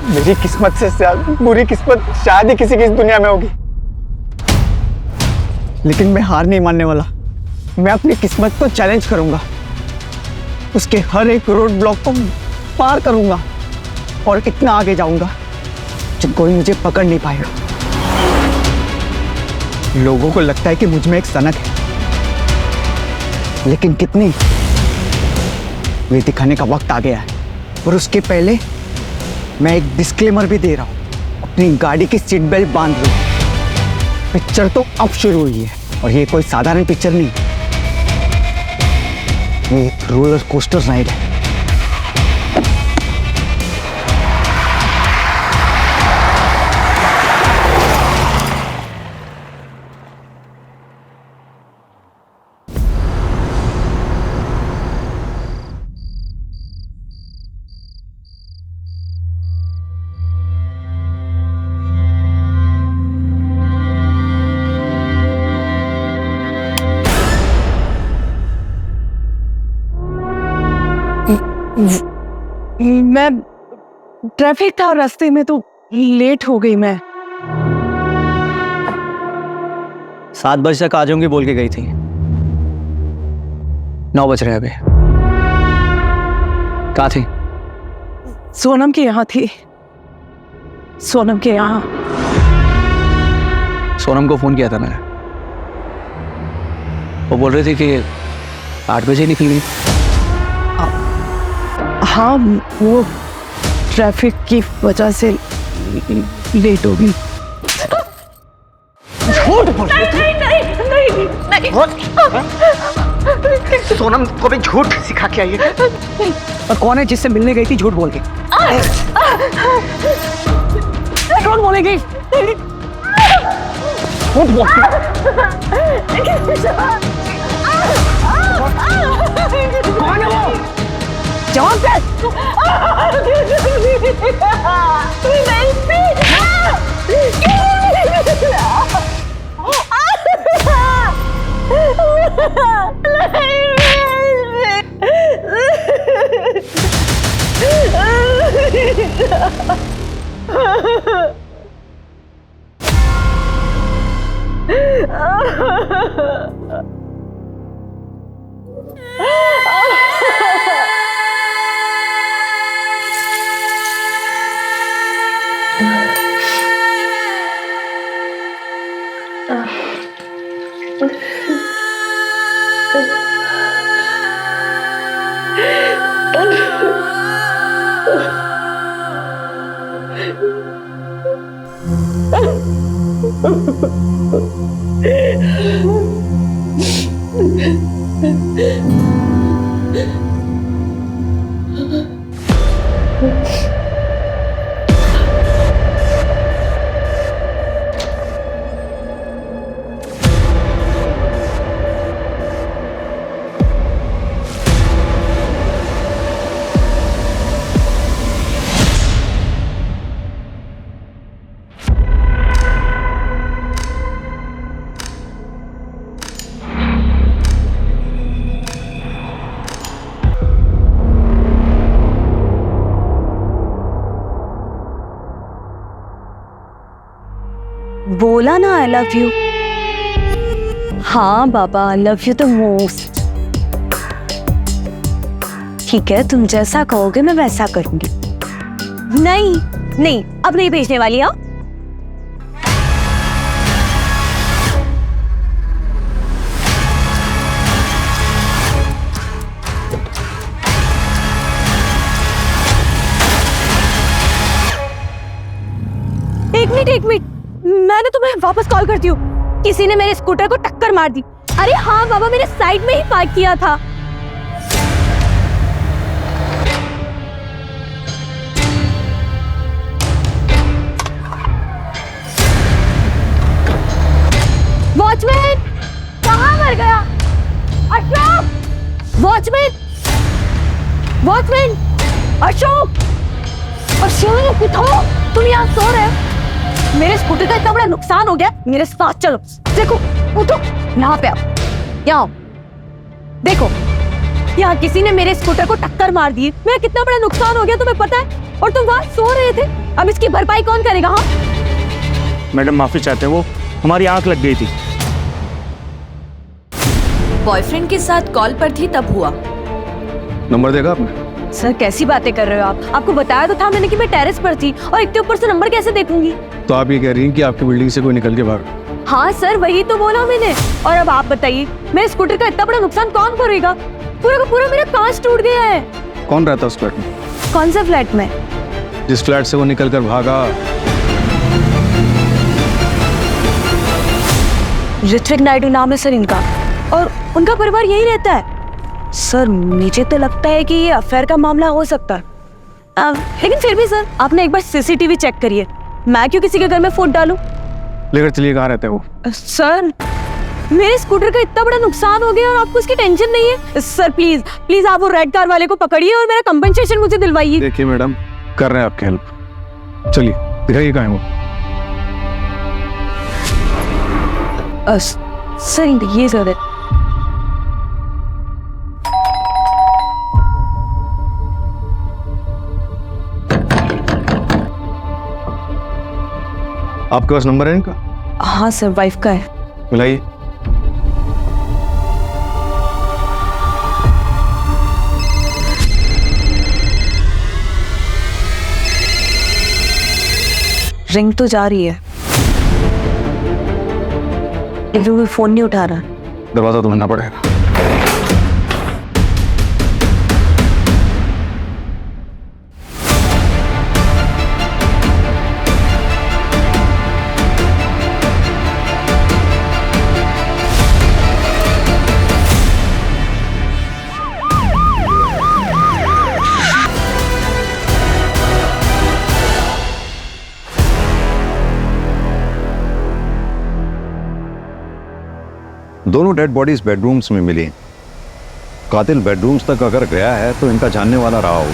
मेरी किस्मत से ज्यादा बुरी किस्मत शायद ही किसी की इस दुनिया में होगी, लेकिन मैं हार नहीं मानने वाला। मैं अपनी किस्मत को चैलेंज करूंगा, उसके हर एक रोड ब्लॉक को पार करूंगा और इतना आगे जाऊंगा जब कोई मुझे पकड़ नहीं पाएगा। लोगों को लगता है कि मुझ में एक सनक है, लेकिन कितनी, ये दिखाने का वक्त आ गया है। और उसके पहले मैं एक डिस्क्लेमर भी दे रहा हूं, अपनी गाड़ी की सीट बेल्ट बांध लो। पिक्चर तो अब शुरू हुई है और ये कोई साधारण पिक्चर नहीं, ये एक रोलर कोस्टर राइड है। मैं ट्रैफिक था रास्ते में तो लेट हो गई। मैं 7 बजे तक आ जाऊंगी बोल के गई थी, 9 बज रहे हैं अभी। कहाँ थी? सोनम के यहाँ थी, सोनम के यहाँ। सोनम को फोन किया था मैंने, वो बोल रही थी कि 8 बजे निकल गई। हाँ, वो ट्रैफिक की वजह से लेट हो गई। झूठ बोल रही थी। नहीं। सोनम को भी झूठ सिखा के आई है। और कौन है जिससे मिलने गई थी झूठ बोल के? कौन बोलेगी? झूठ बोल के। कौन है वो? जवाब दे। बोला ना आई लव यू। हाँ बाबा, I love you the most. ठीक है, तुम जैसा कहोगे मैं वैसा करूंगी। नहीं नहीं, अब नहीं भेजने वाली। आओ। एक मिनट, मैंने तुम्हें वापस कॉल करती हूँ। किसी ने मेरे स्कूटर को टक्कर मार दी। अरे हाँ बाबा, मैंने साइड में ही पार्क किया था। वॉचमैन कहाँ मर गया? अशोक! वॉचमैन! वॉचमैन! अशोक! अशोक उठो, तुम यहाँ सो रहे हो? मेरे स्कूटर का इतना बड़ा नुकसान हो गया, मेरे साथ चलो। देखो, उठो, यहाँ पे आओ, यहाँ आओ। देखो, यहाँ किसी ने मेरे स्कूटर को टक्कर मार दी, मेरा कितना बड़ा नुकसान हो गया तुम्हें पता है? और तुम वहाँ सो रहे थे। अब इसकी भरपाई कौन करेगा? हाँ मैडम माफी चाहते हैं, वो हमारी आंख लग गई थी। बॉयफ्रेंड के साथ कॉल पर थी तब हुआ। नंबर देखा आपने? सर कैसी बातें कर रहे हो आप? आपको बताया तो था मैंने कि मैं टेरेस पर थी, और एक के ऊपर से नंबर कैसे देखूंगी? तो आप ये कह रही हैं कि आपकी बिल्डिंग से कोई निकल के भागा? हाँ सर वही तो बोला मैंने। और अब आप बताइए मेरे स्कूटर का इतना बड़ा नुकसान कौन करेगा? पूरा का पूरा मेरा कांच टूट गया है। कौन रहता है उस फ्लैट में? कौन सा फ्लैट में? जिस फ्लैट से वो निकल कर भागा। ऋत्विक नायडू नाम है सर इनका, और उनका परिवार यही रहता है। सर मुझे तो लगता है कि ये अफेयर का मामला हो सकता है। लेकिन फिर भी सर आपने एक बार सीसीटीवी चेक करिए। मैं क्यों किसी के घर में फूट डालूं? लेकर चलिए, कहाँ रहते हैं वो? सर मेरे स्कूटर का इतना बड़ा नुकसान हो गया और आपको उसकी टेंशन नहीं है? सर प्लीज प्लीज आप वो रेड कार वाले को पकड़िए और मेरा कंपनसेशन मुझे दिलवाइए। देखिए मैडम, कर रहे हैं आपकी हेल्प। चलिए दिखाइए कहाँ है वो। सर ये सर है। आपके पास नंबर है इनका? हाँ सर वाइफ का है। मिलाइए। रिंग तो जा रही है लेकिन वो फोन नहीं उठा रहा। दरवाजा तो बंदना पड़ेगा। दोनों डेड बॉडीज बेडरूम्स में मिली। कातिल बेडरूम्स तक अगर गया है तो इनका जानने वाला रहा हो।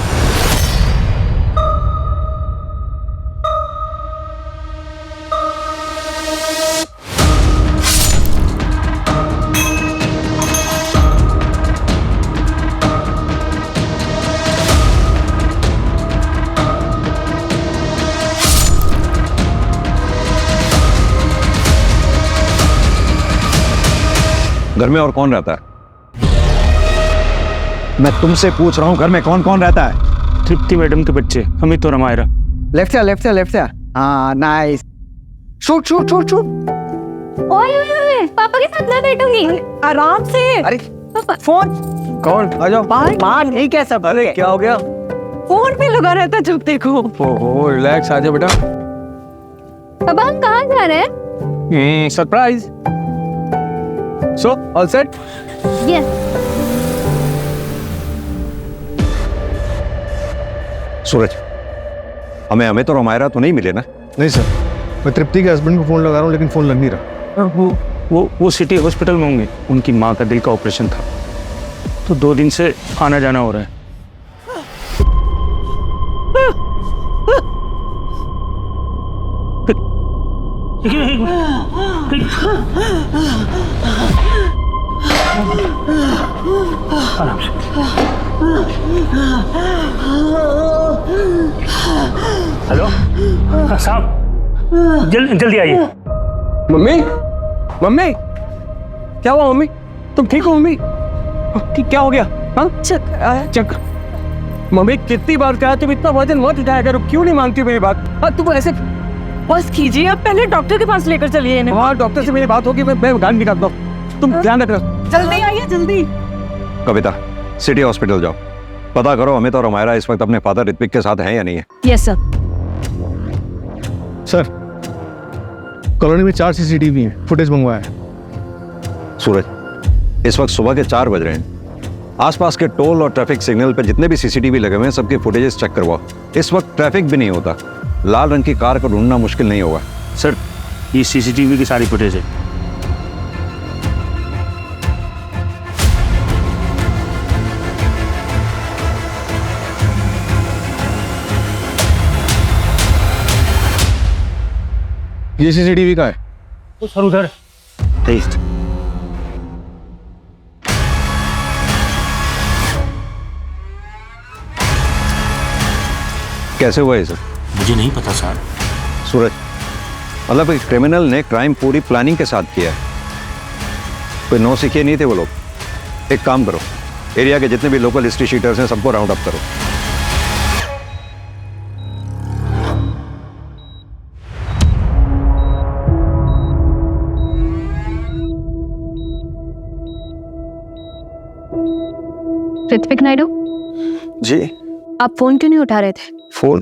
घर में और कौन रहता है? मैं तुमसे पूछ रहा हूं, घर में कौन कौन रहता है? तृप्ति मैडम के बच्चे अमित और हमारा। लेफ्ट से लेफ्ट से लेफ्ट से। हाँ nice. Shoot shoot shoot shoot. ओए पापा के साथ मैं बैठूंगी। आराम से। अरे फोन कौन? आ जाओ। मार नहीं कैसा? अरे क्या हो गया? फोन पे लगा रहता है जब देखो। ओहो रिलैक्स, आ जाओ बेटा। अब हम कहाँ जा रहे हैं? Surprise. So all set? Yes. Suraj, हमें अमित और हमारा तो नहीं मिले ना? नहीं सर, मैं तृप्ति के हस्बैंड को फोन लगा रहा हूँ लेकिन फोन लग नहीं रहा। वो सिटी हॉस्पिटल में होंगे। उनकी माँ का दिल का ऑपरेशन था तो 2 दिन से आना जाना हो रहा है। हेलो साहब, जल्दी आइए। मम्मी, मम्मी क्या हुआ? मम्मी तुम ठीक हो? मम्मी क्या हो गया? हाँ चक्कर। मम्मी कितनी बार कहा तुम इतना वजन मत उठाया करो, क्यों नहीं मानती मेरी बात? हाँ तुम ऐसे बस कीजिए, अब पहले डॉक्टर के पास लेकर चलिए इन्हें। हाँ डॉक्टर से मेरी बात होगी, मैं गाड़ी निकालता हूँ, तुम ध्यान रखना। जल्दी आइए जल्दी। कविता, सिटी हॉस्पिटल जाओ, पता करो अमित और हमारा इस वक्त अपने फादर ऋत्विक के साथ हैं या नहीं है। Yes sir. सर कॉलोनी में 4 CCTV हैं, फुटेज मंगवाया है। सूरज, इस वक्त सुबह के 4 बज रहे हैं। आसपास के टोल और ट्रैफिक सिग्नल पे जितने भी CCTV लगे हुए हैं सबके फुटेजेस चेक करवाओ। इस वक्त ट्रैफिक भी नहीं होता, लाल रंग की कार को ढूंढना मुश्किल नहीं होगा। सर ये CCTV की सारी फुटेज है। ये CCTV का है? वो सर उधर। कैसे हुआ ये सब? मुझे नहीं पता सर। सूरज, मतलब एक क्रिमिनल ने क्राइम पूरी प्लानिंग के साथ किया है। कोई नौ सीखे नहीं थे वो लोग। एक काम करो, एरिया के जितने भी लोकल हिस्ट्री शीटर्स हैं सबको राउंड अप करो। ऋत्विक नायडू, जी। आप फोन क्यों नहीं उठा रहे थे? फोन?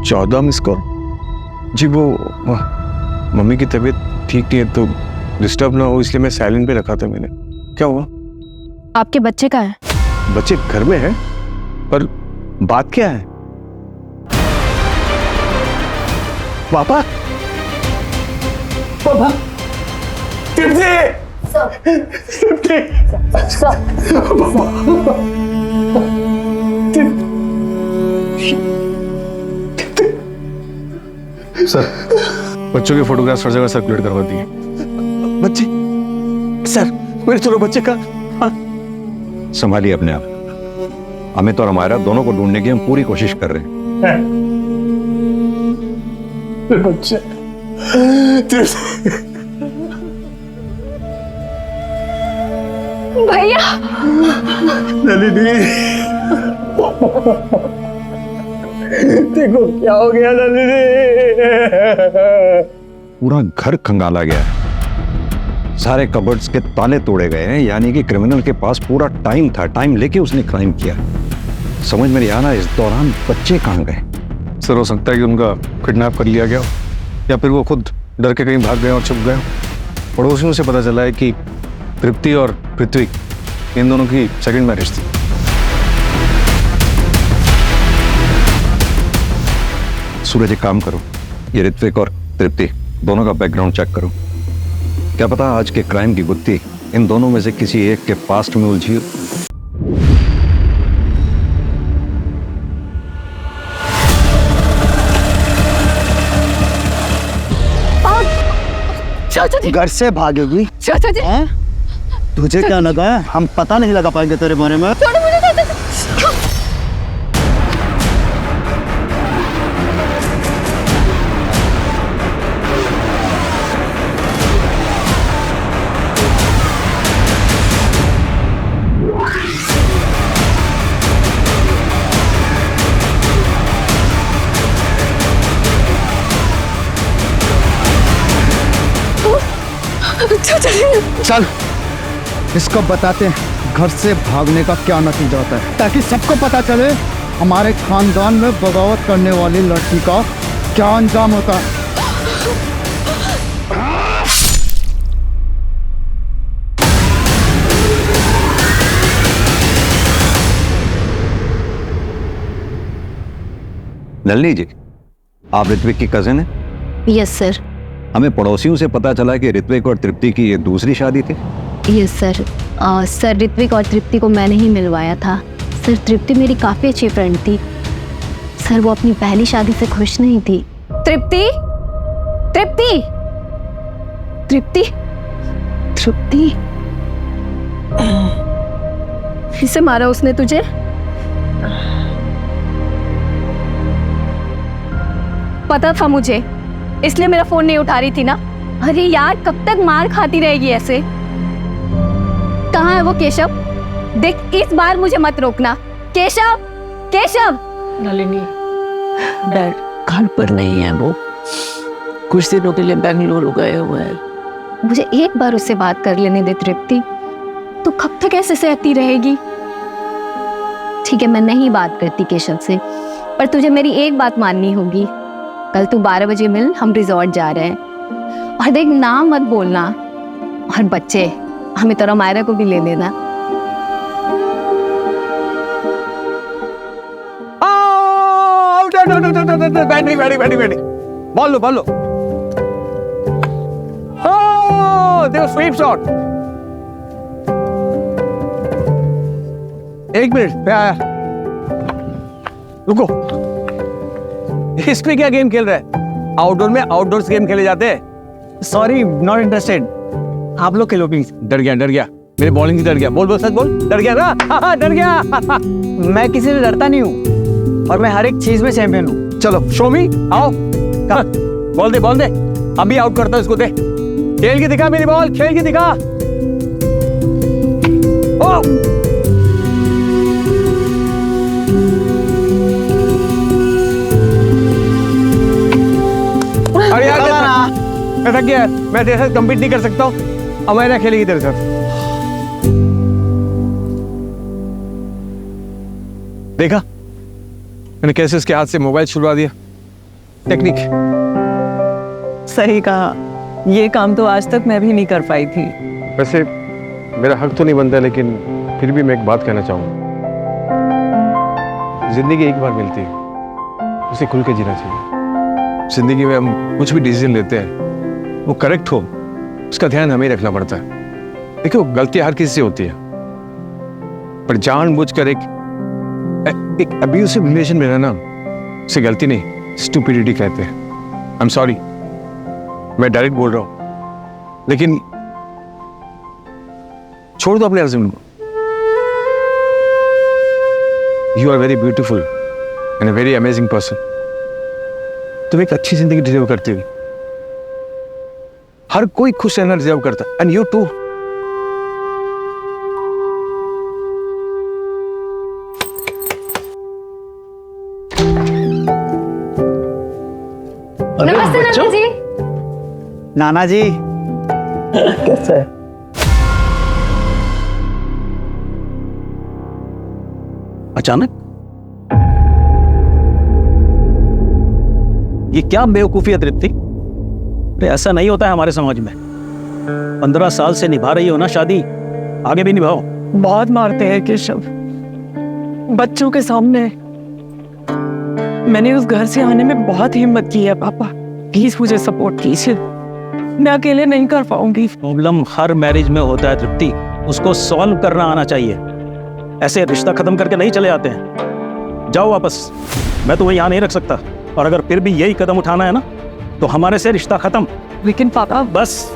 चौदह मिस कॉल। जी वो मम्मी की तबीयत ठीक नहीं है तो डिस्टर्ब ना हो इसलिए मैं साइलेंट पे रखा था मैंने। क्या हुआ? आपके बच्चे कहाँ हैं? बच्चे घर में हैं, पर बात क्या है? पापा, पापा, सर, बच्चों के फोटोग्राफ्स हर जगह सर्कुलेट करवा दिए। बच्चे? सर, मेरे छोटे बच्चे का? संभालिए अपने आप। अमित और हमारा दोनों को ढूंढने की हम पूरी कोशिश कर रहे हैं। बच्चे भैया, नलिनी, देखो क्या हो गया नलिनी। पूरा घर खंगाला गया है, सारे कबर्ड्स के ताले तोड़े गए हैं, यानी कि क्रिमिनल के पास पूरा टाइम था, टाइम लेके उसने क्राइम किया। समझ में नहीं आ रहा इस दौरान बच्चे कहाँ गए। सर, हो सकता है कि उनका किडनैप कर लिया गया हो, या फिर वो खुद डर के कहीं भाग गए और छुप गए हो। पड़ोसियों से पता चला है कि तृप्ति और पृथ्वी, इन दोनों की सेकंड मैरिज थी। सूरज, एक काम करो, ये ऋत्विक और तृप्ति दोनों का बैकग्राउंड चेक करो। क्या पता आज के क्राइम की गुत्थी इन दोनों में से किसी एक के पास्ट में उलझी हो। चाचा जी, घर से भागेगी? चाचा जी, हैं? तुझे क्या लगा है हम पता नहीं लगा पाएंगे तेरे बारे में? छोड़ो मुझे चाचा जी। चाचा जी, चल इसको बताते हैं घर से भागने का क्या नतीजा होता है, ताकि सबको पता चले हमारे खानदान में बगावत करने वाली लड़की का क्या अंजाम होता है। नलिनी जी, आप ऋत्विक की कजिन है? Yes sir. हमें पड़ोसियों से पता चला कि ऋत्विक और तृप्ति की ये दूसरी शादी थी। Yes sir. सर, ऋत्विक और तृप्ति को मैंने ही मिलवाया था। सर, तृप्ति मेरी काफ़ी अच्छी फ्रेंड थी। सर, वो अपनी पहली शादी से खुश नहीं थी। तृप्ति, तृप्ति, तृप्ति, तृप्ति, इसे मारा उसने तुझे? पता था मुझे, इसलिए मेरा फोन नहीं उठा रही थी ना। अरे यार, कब तक मार खाती रहेगी ऐसे? कहाँ है वो केशव? देख, इस बार मुझे मत रोकना। केशव, केशव। नलिनी, डैड घर पर नहीं है, वो कुछ दिनों के लिए बेंगलुरु गए हुए हैं। मुझे एक बार उससे बात कर लेने दे तृप्ति। तू कब तक ऐसे सहती रहेगी? ठीक है, मैं नहीं बात करती केशव से, पर तुझे मेरी एक बात माननी होगी। कल तू 12 बजे मिल, हम रिजॉर्ट जा रहे हैं। और देख, नाम मत बोलना। और बच्चे, हमें तो मायरा को भी ले लेना। बैठी बोल लो। देखो स्वीप शॉट। एक मिनट, मैं आया। रुको, इसमें क्या गेम खेल रहा है? आउटडोर में आउटडोर्स गेम खेले जाते हैं। Sorry, not interested. आप लोग खेलो प्लीज। डर गया। मेरे बॉलिंग से डर गया? बोल बोल सच बोल, डर गया ना? हाँ, डर गया। मैं किसी से डरता नहीं हूँ और मैं हर एक चीज में चैंपियन हूँ। चलो शो मी, आओ। बोल दे, अभी आउट करता हूं इसको, दे। खेल के दिखा मेरी बॉल, खेल के दिखा। ओ! अरे यार मैं थक गया, मैं तेरे साथ कम्पीट नहीं कर सकता हूँ। अमायरा खेलेगी तेरे साथ। देखा मैंने कैसे उसके हाथ से मोबाइल छुड़वा दिया। टेक्निक। सही कहा, ये काम तो आज तक मैं भी नहीं कर पाई थी। वैसे मेरा हक तो नहीं बनता, लेकिन फिर भी मैं एक बात कहना चाहूंगा। जिंदगी एक बार मिलती है, उसे खुल के जीना चाहिए। जिंदगी में हम कुछ भी डिसीजन लेते हैं, वो करेक्ट हो उसका ध्यान हमें ही रखना पड़ता है। देखो गलती हर किसी से होती है, पर जानबूझकर एक अब्यूसिव रिलेशन में रहना उसे गलती नहीं, स्टूपिडिटी कहते हैं। आई एम सॉरी, मैं डायरेक्ट बोल रहा हूं, लेकिन छोड़ दो अपने हस्बैंड को। You are very beautiful and a very amazing person. तुम एक अच्छी जिंदगी डिजर्व करती हो। हर कोई खुश रहना डिजर्व करता है, एंड यू टू। नमस्ते नाना जी। नाना जी कैसा है? अचानक ये क्या बेवकूफी है तृप्ति? अरे ऐसा नहीं होता है हमारे समाज में। 15 साल से निभा रही हो ना शादी, आगे भी निभाओ। बहुत मारते हैं केशव, बच्चों के सामने। मैंने उस घर से आने में बहुत हिम्मत की है पापा, प्लीज मुझे सपोर्ट कीजिए, मैं अकेले नहीं कर पाऊंगी। प्रॉब्लम हर मैरिज में होता है तृप्ति, उसको सॉल्व करना आना चाहिए। ऐसे रिश्ता खत्म करके नहीं चले आते हैं। जाओ वापस, मैं तुम्हें यहाँ नहीं रख सकता, और अगर फिर भी यही कदम उठाना है ना तो हमारे से रिश्ता खत्म। लेकिन पापा बस।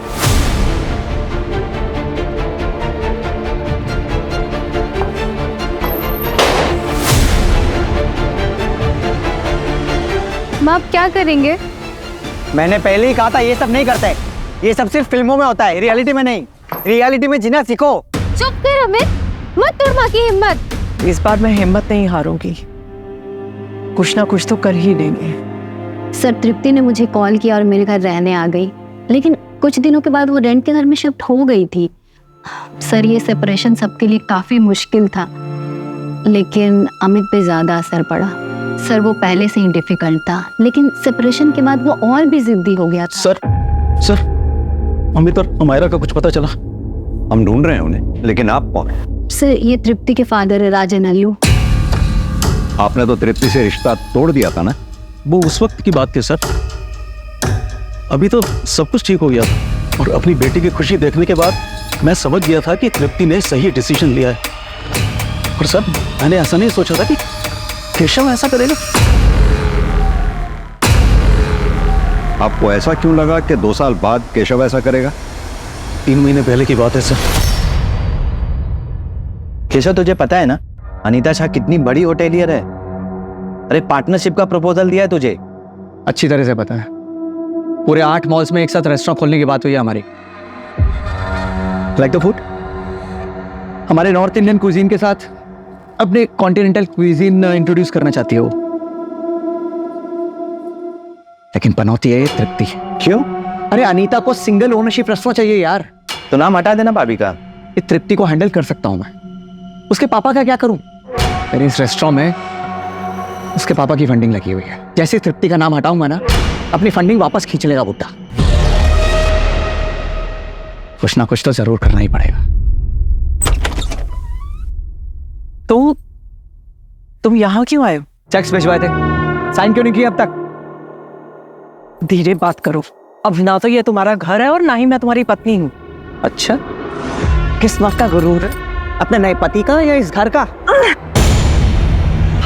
माँ आप क्या करेंगे? मैंने पहले ही कहा था ये सब नहीं करते हैं। ये सब सिर्फ फिल्मों में होता है, रियलिटी में नहीं। रियलिटी में जीना सीखो। चुप कर अमित, मत तोड़ माँ की हिम्मत। इस बार मैं हिम्मत नहीं हारूंगी, कुछ ना कुछ तो कर ही लेंगे। सर तृप्ति ने मुझे कॉल किया और मेरे घर रहने आ गई, लेकिन कुछ दिनों के बाद वो रेंट के घर में शिफ्ट हो गई थी। सर ये सेपरेशन सबके लिए काफी मुश्किल था, लेकिन अमित पे ज्यादा असर पड़ा। सर वो पहले से ही डिफिकल्ट था, लेकिन सेपरेशन के बाद वो और भी जिद्दी हो गया था। सर अमित और अमायरा का कुछ पता चला? हम ढूंढ रहे हैं उन्हें, लेकिन आप कौन? सर ये तृप्ति के फादर है, राजन अल्लू। आपने तो तृप्ति से रिश्ता तोड़ दिया था ना? वो उस वक्त की बात थी सर, अभी तो सब कुछ ठीक हो गया था। और अपनी बेटी की खुशी देखने के बाद मैं समझ गया था कि तृप्ति ने सही डिसीजन लिया है। और सर मैंने ऐसा नहीं सोचा था कि केशव ऐसा करेगा। आपको ऐसा क्यों लगा कि 2 साल बाद केशव ऐसा करेगा? 3 महीने पहले की बात है सर। केशव तुझे पता है ना अनीता शाह कितनी बड़ी होटेलियर है? अरे पार्टनरशिप का प्रपोजल दिया है तुझे। अच्छी तरह से पता है, पूरे 8 मॉल्स में एक साथ रेस्टोरेंट खोलने की बात हुई है हमारी। लाइक द फूड, हमारे नॉर्थ इंडियन क्विजीन के साथ अपने कॉन्टिनेंटल क्विजीन इंट्रोड्यूस करना चाहती है वो। लेकिन पनौती है ये तृप्ति। क्यों? अरे अनीता को सिंगल ओनरशिप रेस्टोरेंट चाहिए यार। तो नाम हटा देना भाभी का। ये तृप्ति को हैंडल कर सकता हूं मैं, उसके पापा का क्या करूं? मेरे इस रेस्टोरेंट में उसके पापा की फंडिंग लगी हुई है। जैसे तृप्ति का नाम हटाऊंगा ना, अपनी फंडिंग वापस खींच लेगा बुड्ढा। कुछ ना कुछ तो जरूर करना ही पड़ेगा। तो तुम यहाँ क्यों आए हो? चेक्स भिजवाए थे, साइन क्यों नहीं किया अब तक? धीरे बात करो, अब ना तो ये तुम्हारा घर है और ना ही मैं तुम्हारी पत्नी हूँ। अच्छा, किस बात का गुरूर है? अपने नए पति का या इस घर का?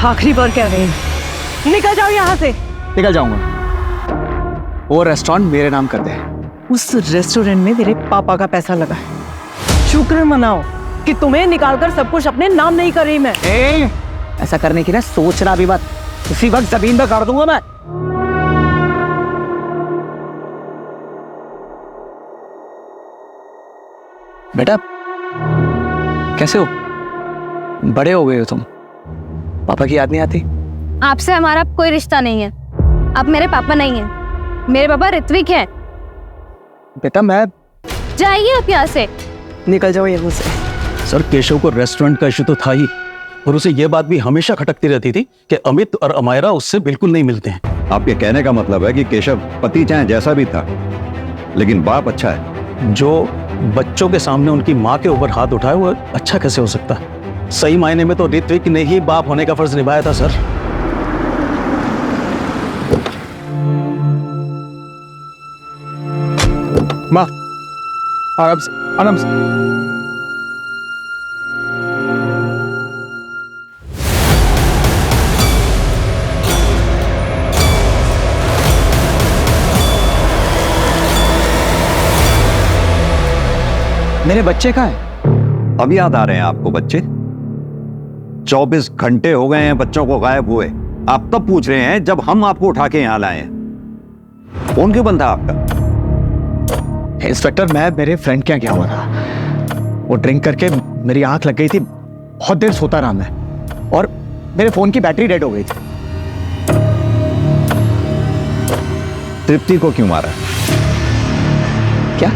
आखिरी बार कह रही हूँ, निकल जाओ यहाँ से। निकल जाऊंगा। वो रेस्टोरेंट मेरे नाम कर दे। उस रेस्टोरेंट में तेरे पापा का पैसा लगा है, शुक्र मनाओ कि तुम्हें निकालकर सब कुछ अपने नाम नहीं कर रही मैं। ऐसा करने की ना सोचना भी मत, उसी वक्त जमीन में गाड़ दूंगा मैं। बेटा कैसे हो? बड़े हो गए हो तुम, पापा की याद नहीं आती? आपसे हमारा कोई रिश्ता नहीं है, आप मेरे पापा नहीं हैं, मेरे पापा ऋत्विक हैं। बेटा मैं जाइए आप यहाँ से। निकल जाओ यहाँ से। सर केशव को रेस्टोरेंट का इशू तो था ही, और उसे यह बात भी हमेशा खटकती रहती थी कि अमित और अमायरा उससे बिल्कुल नहीं मिलते हैं। आपके कहने का मतलब है कि केशव पति चाहे जैसा भी था, लेकिन बाप अच्छा है। जो बच्चों के सामने उनकी माँ के ऊपर हाथ उठाए वो अच्छा कैसे हो सकता है? सही मायने में तो ऋत्विक ने ही बाप होने का फर्ज निभाया था सर। माँ आराम से, आराम से। मेरे बच्चे कहाँ हैं? अब याद आ रहे हैं आपको बच्चे? 24 घंटे हो गए हैं बच्चों को गायब हुए, आप तब पूछ रहे हैं जब हम आपको उठा के यहां लाए हैं। फोन क्यों बंद था आपका? इंस्पेक्टर मैं मेरे फ्रेंड के यहाँ गया हुआ था, वो ड्रिंक करके मेरी आंख लग गई थी, बहुत देर सोता रहा मैं, और मेरे फोन की बैटरी डेड हो गई थी। तृप्ति को क्यों मारा? क्या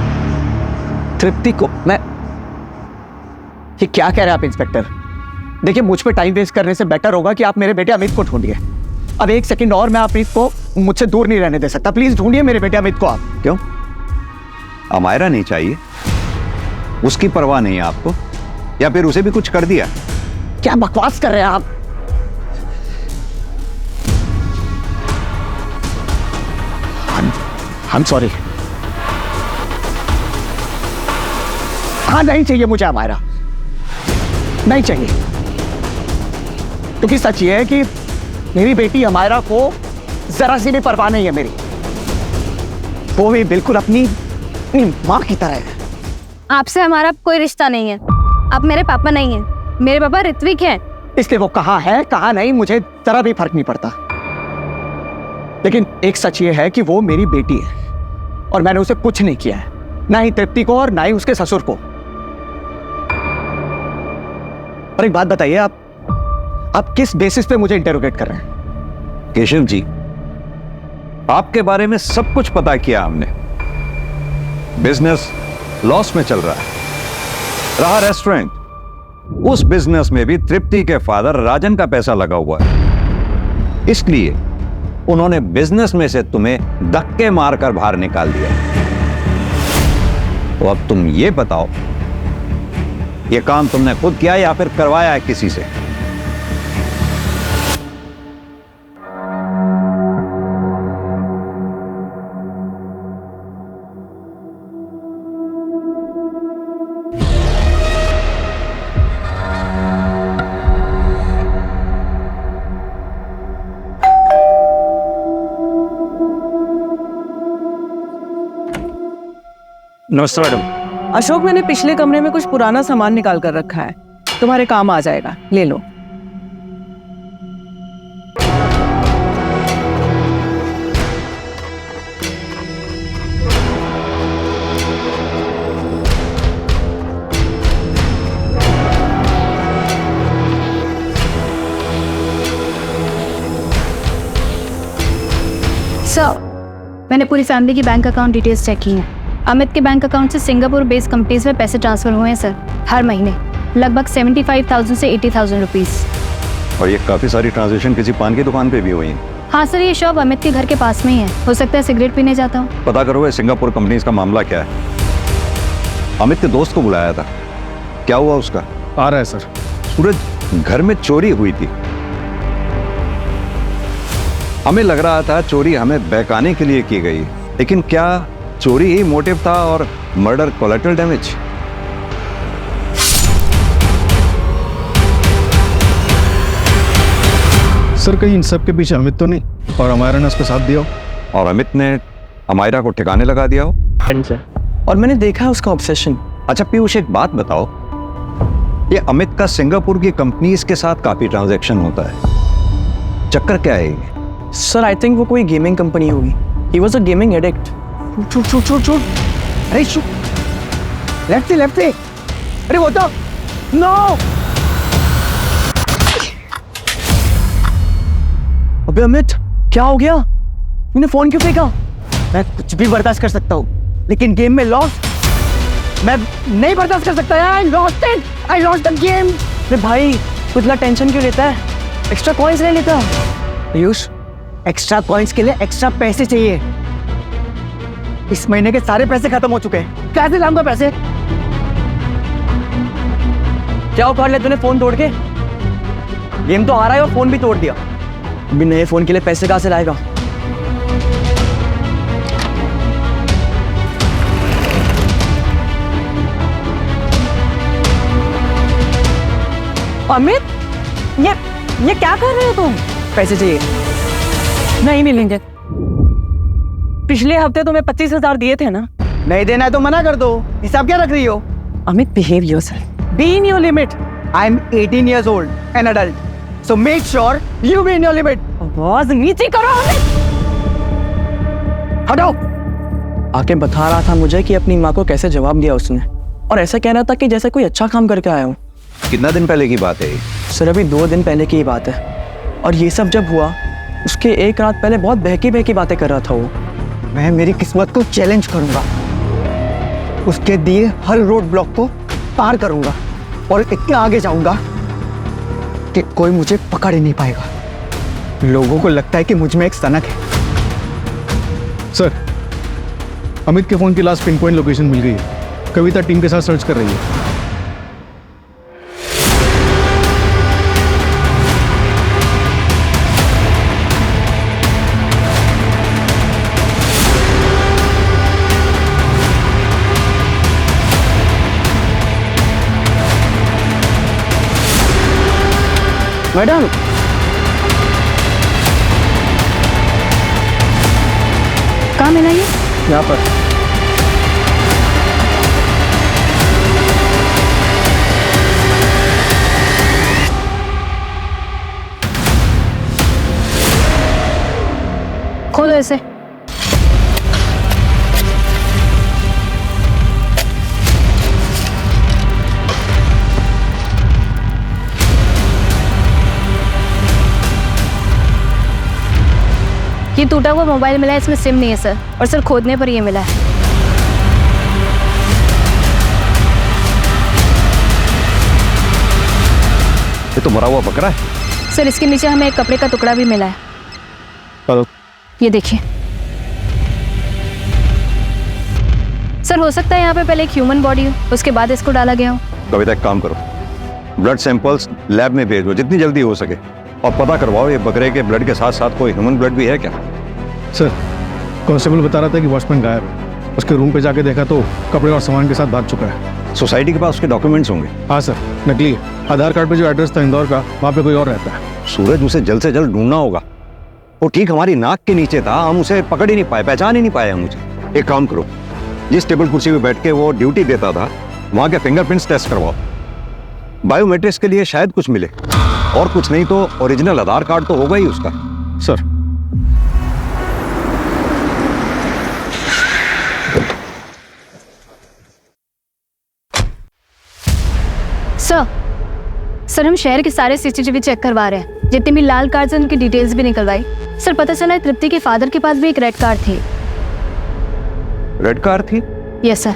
तृप्ति को? मैं ये क्या कह रहे हैं आप इंस्पेक्टर? देखिए मुझ पे टाइम वेस्ट करने से बेटर होगा कि आप मेरे बेटे अमित को ढूंढिए। अब एक सेकंड और मैं अमित को मुझसे दूर नहीं रहने दे सकता। प्लीज ढूंढिए मेरे बेटे अमित को आप। क्यों? अमायरा नहीं चाहिए? उसकी परवाह नहीं है आपको, या फिर उसे भी कुछ कर दिया? क्या बकवास कर रहे हैं आप? I'm sorry। हाँ नहीं चाहिए मुझे अमायरा, नहीं चाहिए, क्योंकि सच ये है कि मेरी बेटी अमायरा को जरा सी भी परवाह नहीं है मेरी, वो भी बिल्कुल अपनी माँ की तरह है। आपसे हमारा कोई रिश्ता नहीं है, आप मेरे पापा नहीं हैं, मेरे पापा ऋत्विक हैं। इसलिए वो कहाँ है कहाँ नहीं मुझे जरा भी फर्क नहीं पड़ता, लेकिन एक सच ये है कि वो मेरी बेटी है और मैंने उसे कुछ नहीं किया है, ना ही तृप्ति को और ना ही उसके ससुर को। और एक बात बताइए, आप किस बेसिस पे मुझे इंटेरोगेट कर रहे हैं? केशव जी, आपके बारे में सब कुछ पता किया हमने। बिजनेस लॉस में चल रहा है, रहा रेस्टोरेंट, उस बिजनेस में भी तृप्ति के फादर राजन का पैसा लगा हुआ है, इसलिए उन्होंने बिजनेस में से तुम्हें धक्के मारकर बाहर निकाल दिया। तो अब तुम ये बताओ, ये काम तुमने खुद किया या फिर करवाया है किसी से? नमस्ते मैडम। अशोक मैंने पिछले कमरे में कुछ पुराना सामान निकाल कर रखा है, तुम्हारे काम आ जाएगा, ले लो। सर मैंने पूरी फैमिली की बैंक अकाउंट डिटेल्स चेक की हैं। अमित के बैंक अकाउंट से सिंगापुर बेस्ड कंपनीज में पैसे ट्रांसफर हुए हैं सर, हर महीने लगभग 75,000 से 80,000 रुपीस। और ये काफी सारी ट्रांजैक्शन किसी पान की दुकान पे भी हुई हैं। हाँ सर, ये शॉप अमित के घर के पास में ही है, हो सकता है सिगरेट पीने जाता हूँ। पता करो ये सिंगापुर कंपनीज का मामला क्या है। अमित के दोस्त को बुलाया था, क्या हुआ उसका? आ रहा है सर। सूरज, घर में चोरी हुई थी, हमें लग रहा था चोरी हमें बहकाने के लिए की गई, लेकिन क्या चोरी ही मोटिव था और मर्डर कोलैटरल डैमेज? सर कहीं इन सब के पीछे अमित तो नहीं, और अमायरा ने उसका साथ दिया हो? और अमित ने अमायरा को ठिकाने लगा दिया हो? और मैंने देखा है उसका ऑब्सेशन, अच्छा पीयूष, एक बात बताओ, ये अमित का सिंगापुर की कंपनीज के साथ काफी ट्रांजैक्शन होता है, चक्कर क्या है ये? सर आई थिंक वो कोई गेमिंग कंपनी होगी। He was a gaming addict. छूट छूट छूट छूट, अरे शूट, लेफ्ट से, अरे वो तो नो। अबे अमित, क्या हो गया? तूने फोन क्यों फेंका? मैं कुछ भी बर्दाश्त कर सकता हूँ, लेकिन गेम में लॉस मैं नहीं बर्दाश्त कर सकता यार। I lost the game. अरे भाई, तू इतना टेंशन क्यों लेता है? एक्स्ट्रा कॉइंस ले लेता। पीयूष, एक्स्ट्रा कॉइंस के लिए एक्स्ट्रा पैसे चाहिए। इस महीने के सारे पैसे खत्म हो चुके हैं, कैसे लाऊंगा पैसे? क्या उखाड़ ले तूने फोन तोड़ के? गेम तो आ रहा है और फोन भी तोड़ दिया। अभी नए फोन के लिए पैसे कहां से लाएगा? अमित, ये क्या कर रहे हो तुम? पैसे चाहिए। नहीं मिलेंगे। पिछले हफ्ते तुम्हें 25,000 दिए थे ना? नहीं देना है तो मना कर दो। हिसाब क्या रख रही हो? Amit, behave yourself. Be in your limit. I am 18 years old, an adult. So make sure you be in your limit. आवाज नीचे करो अमित। हटाओ। आके बता रहा था मुझे कि अपनी माँ को कैसे जवाब दिया उसने, और ऐसा कह रहा था कि जैसे कोई अच्छा काम करके आया हूँ। कितना दिन पहले की बात है ये? सर अभी 2 दिन पहले की बात है, और ये सब जब हुआ उसके एक रात पहले बहुत बहकी बातें कर रहा था वो। मैं मेरी किस्मत को चैलेंज करूंगा, उसके दिए हर रोड ब्लॉक को पार करूंगा और इतना आगे जाऊंगा कि कोई मुझे पकड़ ही नहीं पाएगा। लोगों को लगता है कि मुझ में एक सनक है। सर, अमित के फोन की लास्ट पिन पॉइंट लोकेशन मिल गई है। कविता टीम के साथ सर्च कर रही है। मैडम, कहाँ मिला ये? यहाँ पर। खोलो इसे। ये टूटा हुआ मोबाइल मिला है, इसमें सिम नहीं है सर, और सर खोदने पर ये मिला है। ये तो मरा हुआ बकरा है। सर इसके नीचे हमें एक कपड़े का टुकड़ा भी मिला है। हेलो, ये देखिए सर, हो सकता है यहाँ पे पहले एक ह्यूमन बॉडी हो, उसके बाद इसको डाला गया हो। कविता, एक काम करो, ब्लड सैंपल्स लैब में भेजो जितनी जल्दी हो सके, और पता करवाओ ये बकरे के ब्लड के साथ साथ कोई ह्यूमन ब्लड भी है क्या? सर कांस्टेबल बता रहा था कि वॉचमैन गायब है। उसके रूम पे जाके देखा तो कपड़े और सामान के साथ भाग चुका है। सोसाइटी के पास उसके डॉक्यूमेंट्स होंगे? हाँ सर, नकली है। आधार कार्ड पे जो एड्रेस था इंदौर का, वहाँ पे कोई और रहता है। सूरज, उसे जल्द से जल्द ढूंढना होगा। वो ठीक हमारी नाक के नीचे था, हम उसे पकड़ ही नहीं पाए, पहचान ही नहीं पाया मुझे। एक काम करो, जिस टेबल कुर्सी पे बैठ के वो ड्यूटी देता था वहाँ के फिंगरप्रिंट्स टेस्ट करवाओ। बायोमेट्रिक्स के लिए शायद कुछ मिले, और कुछ नहीं तो ओरिजिनल आधार कार्ड तो होगा ही उसका। सर, सर हम शहर के सारे सीसीटीवी चेक करवा रहे हैं, जितने भी लाल कार्ड हैं उनकी डिटेल्स भी निकलवाई। सर पता चला है तृप्ति के फादर के पास भी एक रेड कार थी। रेड कार थी? Yes sir.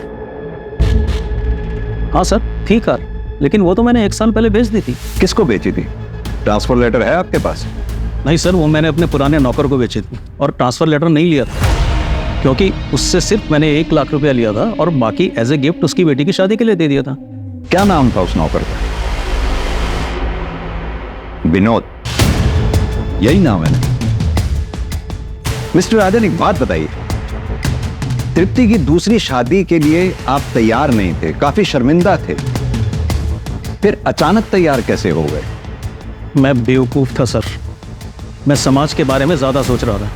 हाँ सर, थी कार, लेकिन वो तो मैंने 1 साल पहले बेच दी थी। किसको बेची थी? ट्रांसफर लेटर है आपके पास? नहीं सर, वो मैंने अपने पुराने नौकर को बेची थी, और ट्रांसफर लेटर नहीं लिया था, क्योंकि उससे सिर्फ मैंने 1 लाख रुपया लिया था, और बाकी एज ए गिफ्ट उसकी बेटी की शादी के लिए दे दिया था। क्या नाम था उस नौकर का? विनोद, यही नाम है ना? मिस्टर राजन, एक बात बताइए, तृप्ति की दूसरी शादी के लिए आप तैयार नहीं थे, काफी शर्मिंदा थे, फिर अचानक तैयार कैसे हो गए? मैं बेवकूफ़ था सर, मैं समाज के बारे में ज़्यादा सोच रहा था,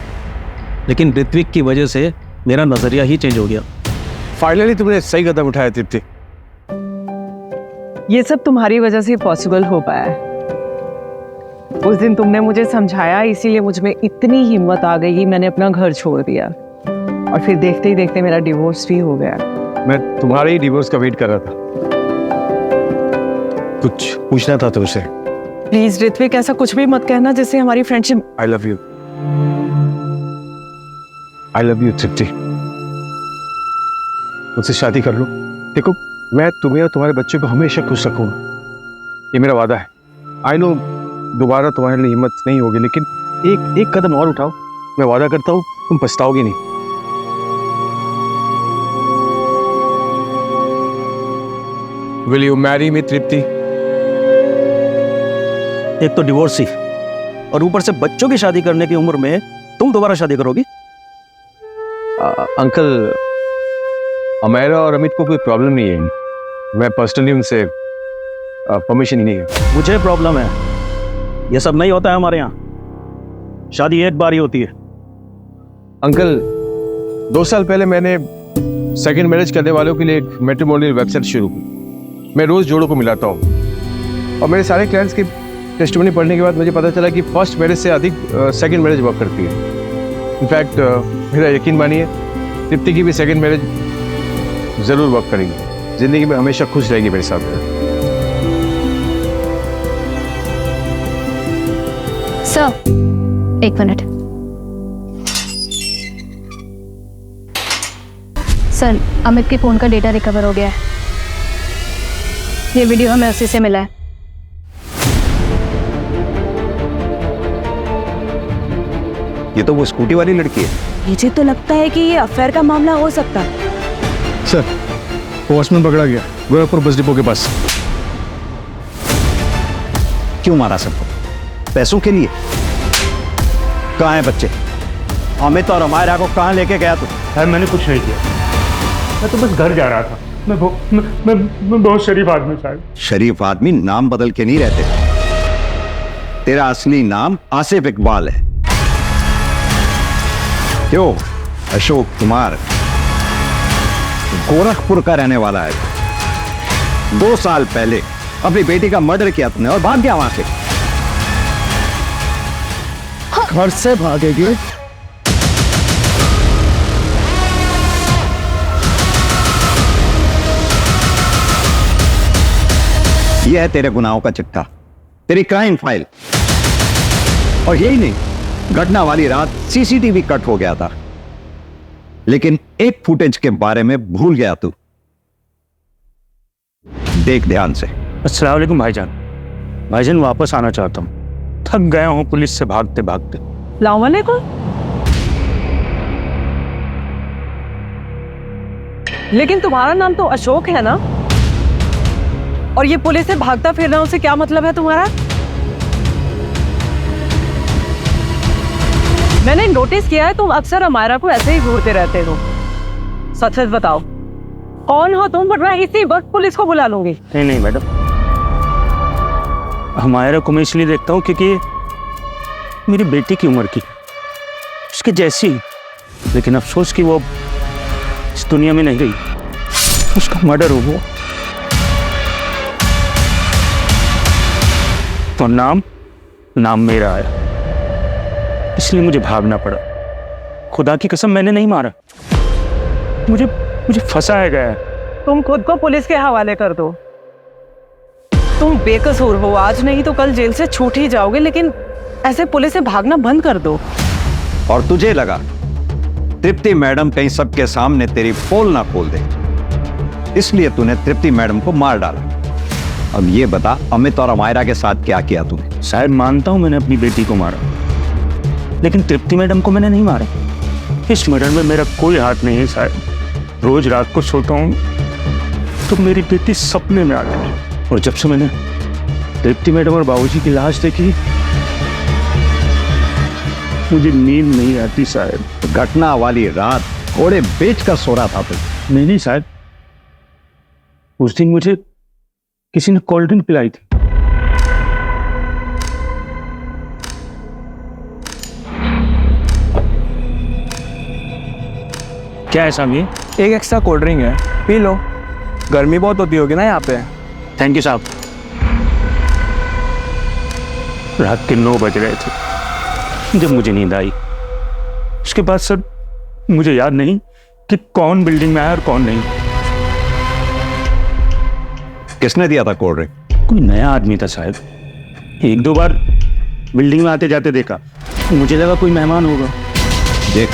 लेकिन ऋत्विक की वजह से मेरा नज़रिया ही चेंज हो गया। फाइनली तुमने सही कदम उठाया तृप्ति। ये सब तुम्हारी वजह से पॉसिबल हो पाया है। उस दिन तुमने मुझे समझाया, इसीलिए मुझ में इतनी हिम्मत आ गई कि मैंने अपना घर छोड़ दिया, और फिर देखते ही देखते मेरा डिवोर्स भी हो गया। मैं तुम्हारे ही डिवोर्स का वेट कर रहा था। कुछ पूछना था तुमसे। प्लीज ऋत्विक, ऐसा कुछ भी मत कहना जिससे हमारी friendship. I love you. I love you Tripti. मुझसे शादी कर लो। देखो, मैं तुम्हें और तुम्हारे बच्चे को हमेशा खुश रखूंगा, ये मेरा वादा है। आई नो दोबारा तुम्हारे लिए हिम्मत नहीं होगी, लेकिन एक कदम और उठाओ। मैं वादा करता हूँ तुम पछताओगे नहीं। विल यू मैरी मी तृप्ति? एक तो डिवोर्स ही, और ऊपर से बच्चों की शादी करने की उम्र में तुम दोबारा शादी करोगी? अंकल, अमेरा और अमित को कोई प्रॉब्लम नहीं है। मैं पर्सनली उनसे परमिशन ही नहीं है। मुझे प्रॉब्लम है। ये सब नहीं होता है हमारे यहाँ। शादी एक बार ही होती है। अंकल, 2 साल पहले मैंने सेकंड मैरिज करने वालों के लिए एक मैट्रिमोनियल वेबसाइट शुरू की। मैं रोज जोड़ों को मिलाता हूँ, और मेरे सारे क्लाइंट्स की टेस्टिमनी पढ़ने के बाद मुझे पता चला कि फर्स्ट मैरिज से अधिक सेकंड मैरिज वर्क करती है। इनफैक्ट मेरा यकीन मानिए, तृप्ति की भी सेकंड मैरिज जरूर वर्क करेगी। जिंदगी में हमेशा खुश रहेगी मेरे साथ। Sir, 1 minute. सर, अमित के फोन का डेटा रिकवर हो गया है। ये वीडियो हमें उसी से मिला है। ये तो वो स्कूटी वाली लड़की है। मुझे तो लगता है कि ये अफेयर का मामला हो सकता है। सर, वॉचमैन पकड़ा गया गोरखपुर बस डिपो के पास। क्यों मारा सबको? पैसों के लिए? कहाँ हैं बच्चे? अमित और अमायरा को कहाँ लेके गया तू? साहब मैंने कुछ नहीं किया, मैं तो बस घर जा रहा था। मैं बहुत शरीफ आदमी साहब। शरीफ आदमी नाम बदल के नहीं रहते। तेरा असली नाम आसिफ इकबाल है। क्यों? अशोक कुमार गोरखपुर का रहने वाला है। 2 साल पहले अपनी बेटी का मर्डर किया तुमने और भाग गया वहां से। घर से भागेगी? यह है तेरे गुनाहों का चिट्ठा, तेरी क्राइम फाइल। और यही नहीं, घटना वाली रात सीसीटीवी कट हो गया था, लेकिन एक फुटेज के बारे में भूल गया तू। देख ध्यान से। अस्सलाम वालेकुम भाईजान। भाईजान वापस आना चाहता हूँ, थक गया हूँ पुलिस से भागते भागते। अस्सलाम वालेकुम। लेकिन तुम्हारा नाम तो अशोक है ना? और ये पुलिस से भागता फिरना, उससे क्या मतलब है तुम्हारा? मैंने नोटिस किया है तुम अक्सर अमायरा को ऐसे ही घूरते रहते हो। सच सच बताओ, कौन हो तुम? वरना इसी वक्त पुलिस को बुला लूंगी। नहीं मैडम, अमायरा को मैं इसलिए देखता हूँ क्योंकि मेरी बेटी की उम्र की, उसके जैसी। लेकिन अफसोस कि वो इस दुनिया में नहीं रही, उसका मर्डर हो गया। तो नाम मेरा आया, इसलिए मुझे भागना पड़ा। खुदा की कसम, मैंने नहीं मारा, मुझे फंसाया गया है। तुम खुद को पुलिस के हवाले कर दो। तुम बेकसूर हो, आज नहीं तो कल जेल से छूट ही जाओगे, लेकिन ऐसे पुलिस से भागना बंद कर दो। और तुझे लगा तृप्ति मैडम कहीं सबके सामने तेरी पोल ना खोल दे, इसलिए तूने तृप्ति मैडम को मार डाला। अब ये बता, अमित और अमायरा के साथ क्या किया तूने? शायद मानता हूं मैंने अपनी बेटी को मारा, लेकिन तृप्ति मैडम को मैंने नहीं मारा। इस मर्डर में मेरा कोई हाथ नहीं है साहब। रोज रात को सोता हूं तो मेरी बेटी सपने में आती है, और जब से मैंने तृप्ति मैडम और बाबूजी की लाश देखी, मुझे नींद नहीं आती साहब। घटना वाली रात घोड़े बेच कर सो रहा था तू? नहीं साहब, उस दिन मुझे किसी ने कोल्ड ड्रिंक पिलाई थी। क्या है साहब? ये एक एक्स्ट्रा कोल्ड ड्रिंक है, पी लो। गर्मी बहुत होती होगी ना यहाँ पे। थैंक यू साहब। रात के 9 बज रहे थे जब मुझे नींद आई। उसके बाद सर मुझे याद नहीं कि कौन बिल्डिंग में आया और कौन नहीं। किसने दिया था कोल्ड ड्रिंक? कोई नया आदमी था शायद। 1-2 बार बिल्डिंग में आते जाते देखा, मुझे लगा कोई मेहमान होगा। देख,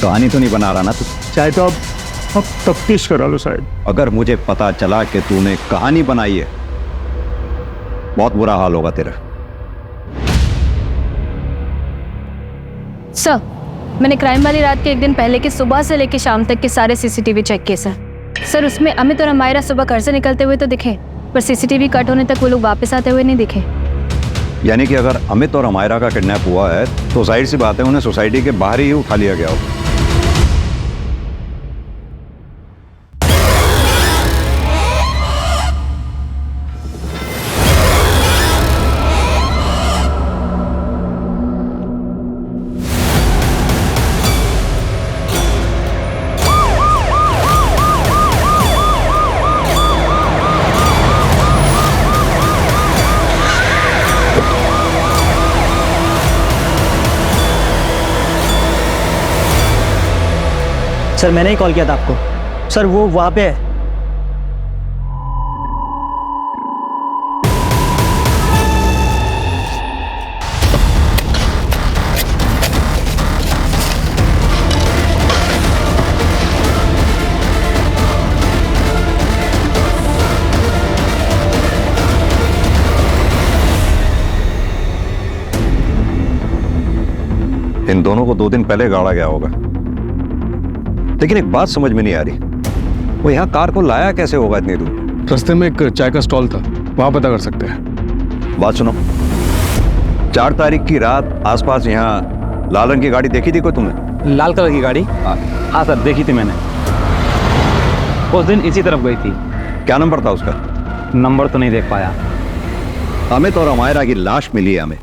कहानी तो नहीं बना रहा ना तू? चाहे तो अब तफ्तीश करा लो शायद। अगर मुझे पता चला कि तूने कहानी बनाई है, बहुत बुरा हाल होगा तेरा। सर, मैंने क्राइम वाली रात के एक दिन पहले के सुबह से लेकर शाम तक के सारे सीसीटीवी चेक किए सर। सर, उसमें अमित और अमायरा सुबह घर से निकलते हुए तो दिखे, पर सीसीटीवी कट होने तक वो लोग वापस आते हुए नहीं दिखे। यानी कि अगर अमित और अमायरा का किडनैप हुआ है तो जाहिर सी बात है उन्हें सोसाइटी के बाहर ही उठा लिया गया हो। सर मैंने ही कॉल किया था आपको। सर वो वहां पे है। इन दोनों को 2 दिन पहले गाड़ा गया होगा। लेकिन एक बात समझ में नहीं आ रही, वो यहाँ कार को लाया कैसे होगा इतनी दूर? रास्ते में एक चाय का स्टॉल था, वहां पता कर सकते हैं। बात सुनो, 4 तारीख की रात आसपास यहाँ लाल रंग की गाड़ी देखी थी कोई तुमने? लाल कलर की गाड़ी? हाँ सर, देखी थी मैंने। उस दिन इसी तरफ गई थी। क्या नंबर था उसका? नंबर तो नहीं देख पाया। अमित और अमायरा की लाश मिली है हमें।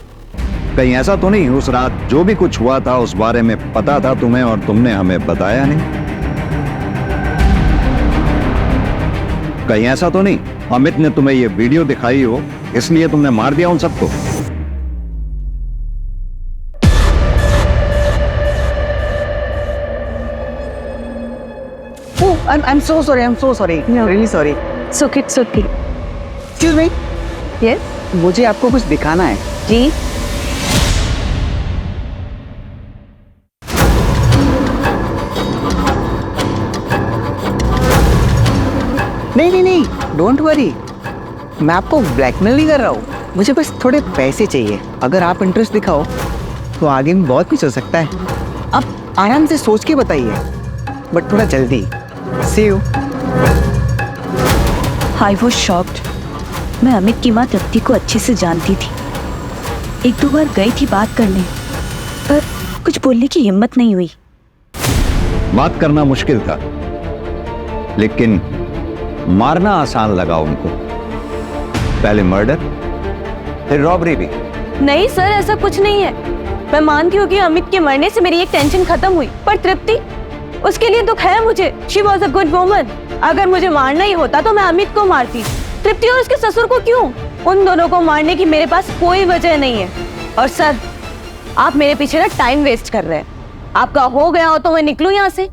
कहीं ऐसा तो नहीं उस रात जो भी कुछ हुआ था उस बारे में पता था तुम्हें और तुमने हमें बताया नहीं? कहीं ऐसा तो नहीं अमित ने तुम्हें ये वीडियो दिखाई हो इसलिए तुमने मार दिया उन सबको? I'm so sorry. I'm so sorry. No. Really sorry. It's okay, it's okay. Excuse me. Yes? मुझे आपको कुछ दिखाना है। जी? नहीं, डोंट वरी। मैं आपको ब्लैकमेल नहीं कर रहा हूँ, मुझे बस थोड़े पैसे चाहिए। अगर आप इंटरेस्ट दिखाओ तो आगे में बहुत कुछ हो सकता है। आप आराम से सोच के बताइए, बट थोड़ा जल्दी। See you. I was shocked. मैं अमित की माँ तृप्ति को अच्छे से जानती थी। 1-2 बार गई थी बात करने, पर कुछ बोलने की हिम्मत नहीं हुई। बात करना मुश्किल था, लेकिन मारना आसान लगा उनको। पहले मर्डर, फिर रॉबरी भी। नहीं सर, ऐसा कुछ नहीं है। मैं मानती हूँ कि अमित के मरने से मेरी एक टेंशन खत्म हुई, पर तृप्ति, उसके लिए दुख है मुझे। She was a good woman. अगर मुझे मारना ही होता तो मैं अमित को मारती। तृप्ति और उसके ससुर को क्यों? उन दोनों को मारने की मेरे पास कोई वजह नहीं है। और सर, आप मेरे पीछे ना टाइम वेस्ट कर रहे हैं। आपका हो गया हो तो मैं निकलूं यहाँ से।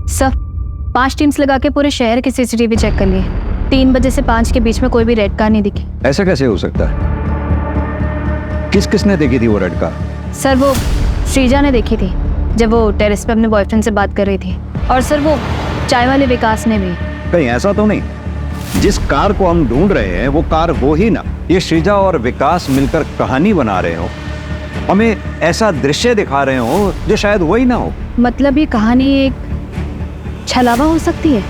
सर, 5 टीम्स लगा के पूरे शहर के सीसीटीवी चेक कर लिए। 3 बजे से 5 के बीच में कोई भी रेड कार नहीं दिखी। ऐसा कैसे हो सकता है? किसने देखी थी वो रेड कार? सर, वो श्रीजा ने देखी थी जब वो टेरेस पे अपने बॉयफ्रेंड से बात कर रही थी। और सर, वो चाय वाले विकास ने भी। कहीं ऐसा तो नहीं जिस कार को हम ढूंढ रहे हैं वो कार वो ही ना? ये श्रीजा और विकास मिलकर कहानी बना रहे हो, हमें ऐसा दृश्य दिखा रहे हो जो शायद वही ना हो। मतलब ये कहानी एक छलावा हो सकती है।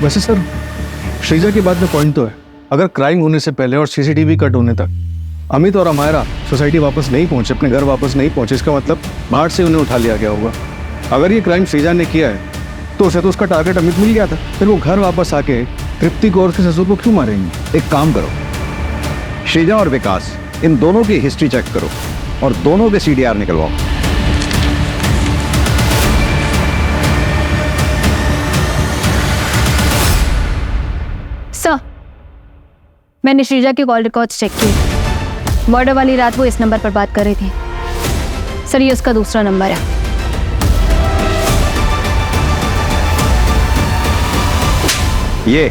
वैसे सर, श्रीजा की बात में पॉइंट तो है। अगर क्राइम होने से पहले और सीसीटीवी कट होने तक अमित और अमायरा सोसाइटी वापस नहीं पहुंचे, अपने घर वापस नहीं पहुंचे, इसका मतलब बाहर से उन्हें उठा लिया गया होगा। अगर ये क्राइम श्रीजा ने किया है तो उसे तो उसका टारगेट अमित मिल गया था, फिर वो घर वापस आके तृप्ति को और उसके ससुर को क्यों मारेंगे? एक काम करो, श्रीजा और विकास इन दोनों की हिस्ट्री चेक करो और दोनों के CDR निकलवाओ। मैंने श्रीजा के कॉल रिकॉर्ड्स चेक किए। मर्डर वाली रात वो इस नंबर पर बात कर रही थी। सर ये उसका दूसरा नंबर है। ये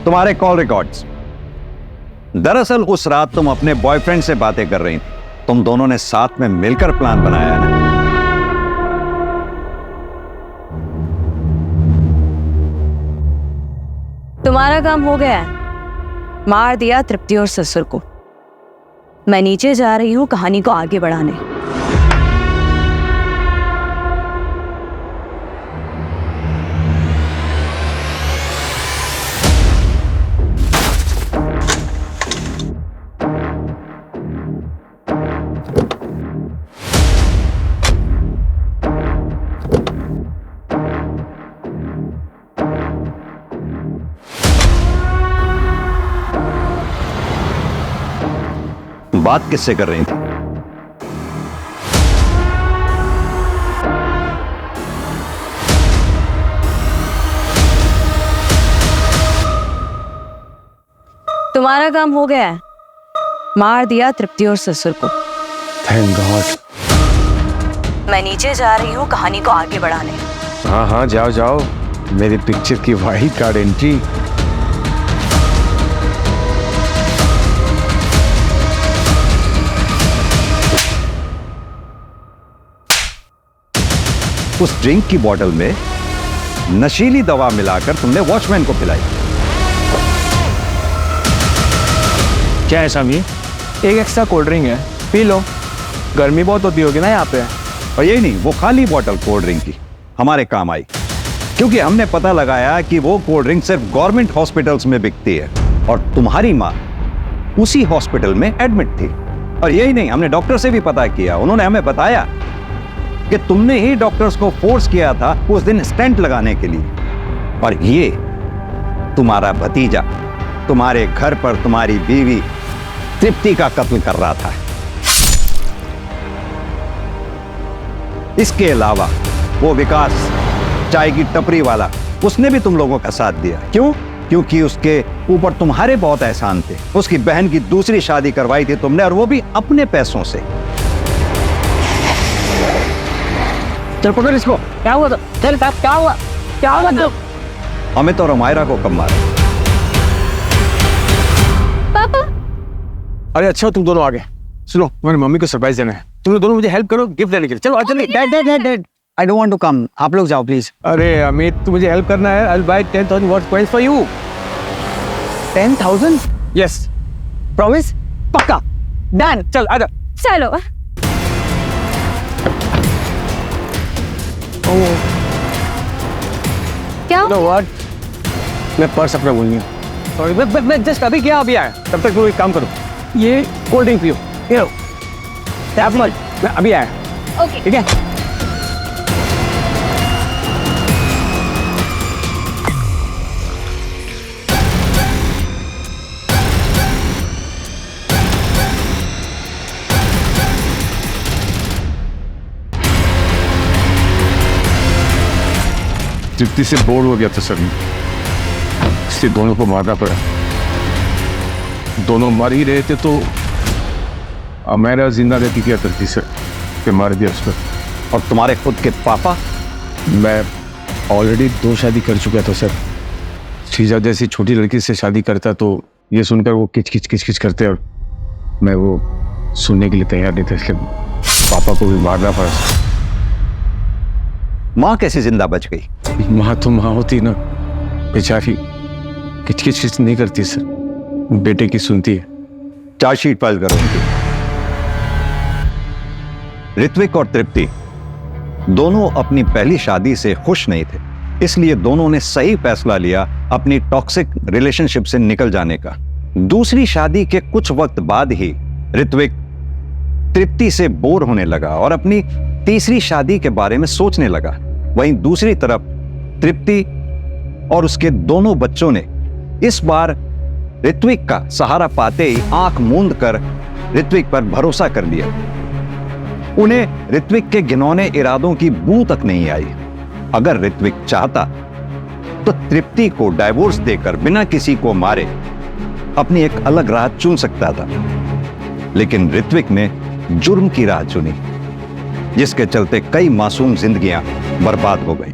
तुम्हारे कॉल रिकॉर्ड्स। दरअसल उस रात तुम अपने बॉयफ्रेंड से बातें कर रही थी। तुम दोनों ने साथ में मिलकर प्लान बनाया है ना? तुम्हारा काम हो गया है। मार दिया तृप्ति और ससुर को। मैं नीचे जा रही हूँ कहानी को आगे बढ़ाने। बात किससे कर रही थी? तुम्हारा काम हो गया है। मार दिया तृप्ति और ससुर को। Thank God. मैं नीचे जा रही हूँ कहानी को आगे बढ़ाने। हाँ हाँ जाओ जाओ, मेरी पिक्चर की वाइल्ड कार्ड एंट्री। उस ड्रिंक की बोतल में नशीली दवा मिलाकर तुमने वॉचमैन को पिलाई। क्या है सामी? एक एक्स्ट्रा कोल्ड ड्रिंक है, पी लो। गर्मी बहुत होती होगी ना यहाँ पे। और यही नहीं, वो खाली बोतल कोल्ड ड्रिंक की हमारे काम आई, क्योंकि हमने पता लगाया कि वो कोल्ड ड्रिंक सिर्फ गवर्नमेंट हॉस्पिटल्स में बिकती है और तुम्हारी माँ उसी हॉस्पिटल में एडमिट थी। और यही नहीं, हमने डॉक्टर से भी पता किया। उन्होंने हमें बताया कि तुमने ही डॉक्टर्स को फोर्स किया था उस दिन स्टेंट लगाने के लिए। और ये तुम्हारा भतीजा तुम्हारे घर पर तुम्हारी बीवी तृप्ति का कत्ल कर रहा था। इसके अलावा वो विकास चाय की टपरी वाला, उसने भी तुम लोगों का साथ दिया। क्यों? क्योंकि उसके ऊपर तुम्हारे बहुत एहसान थे। उसकी बहन की दूसरी शादी करवाई थी तुमने, और वो भी अपने पैसों से। चल पकड़ इसको। क्या हुआ? चल साहब क्या हुआ? क्या हुआ? अमित और अमायरा को कब मारा? पापा। अरे अच्छा तुम दोनों आ गए। सुनो, तुम्हारी मम्मी को सरप्राइज देना है। तुम दोनों मुझे हेल्प करो गिफ्ट देने के लिए। चलो आ चलिए। Dad I don't want to come. आप लोग जाओ प्लीज। अरे अमित, तू मुझे हेल्प करना है। I'll buy 10,000 watch coins for you. 10,000? Yes. Promise? पक्का? डन। चल आजा। चलो। क्या? You know what? मैं पर्स अपना भूल गया। सॉरी, मैं जस्ट अभी क्या अभी आया। तब तक तुम एक काम करो, ये कोल्ड ड्रिंक पियो। ये लो। टैप मत, मैं अभी आया। ओके। ठीक है? तृप्ति से बोर हो गया था सर, इसलिए दोनों को मारना पड़ा। दोनों मर ही रहे थे तो अमेरा जिंदा रहती क्या करती सर, कि मार दिया उसको। और तुम्हारे खुद के पापा? मैं ऑलरेडी 2 शादी कर चुका था सर। श्रीजा जैसी छोटी लड़की से शादी करता तो ये सुनकर वो किच करते, और मैं वो सुनने के लिए तैयार नहीं था, इसलिए पापा को भी मारना पड़ा सर। माँ कैसे जिंदा बच गई? माँ तो माँ होती ना, बेचारी किच नहीं करती सर, बेटे की सुनती है। चार्जशीट फाइल करो उनकी। ऋत्विक और तृप्ति दोनों अपनी पहली शादी से खुश नहीं थे, इसलिए दोनों ने सही फैसला लिया अपनी टॉक्सिक रिलेशनशिप से निकल जाने का। दूसरी शादी के कुछ वक्त बाद ही ऋत्विक तृप्ति से बोर होने लगा और अपनी तीसरी शादी के बारे में सोचने लगा। वहीं दूसरी तरफ तृप्ति और उसके दोनों बच्चों ने इस बार ऋत्विक का सहारा पाते ही आंख मूंद कर ऋत्विक पर भरोसा कर लिया। उन्हें ऋत्विक के घिनौने इरादों की बू तक नहीं आई। अगर ऋत्विक चाहता तो तृप्ति को डाइवोर्स देकर बिना किसी को मारे अपनी एक अलग राह चुन सकता था, लेकिन ऋत्विक ने जुर्म की राह चुनी, जिसके चलते कई मासूम जिंदगियां बर्बाद हो गई।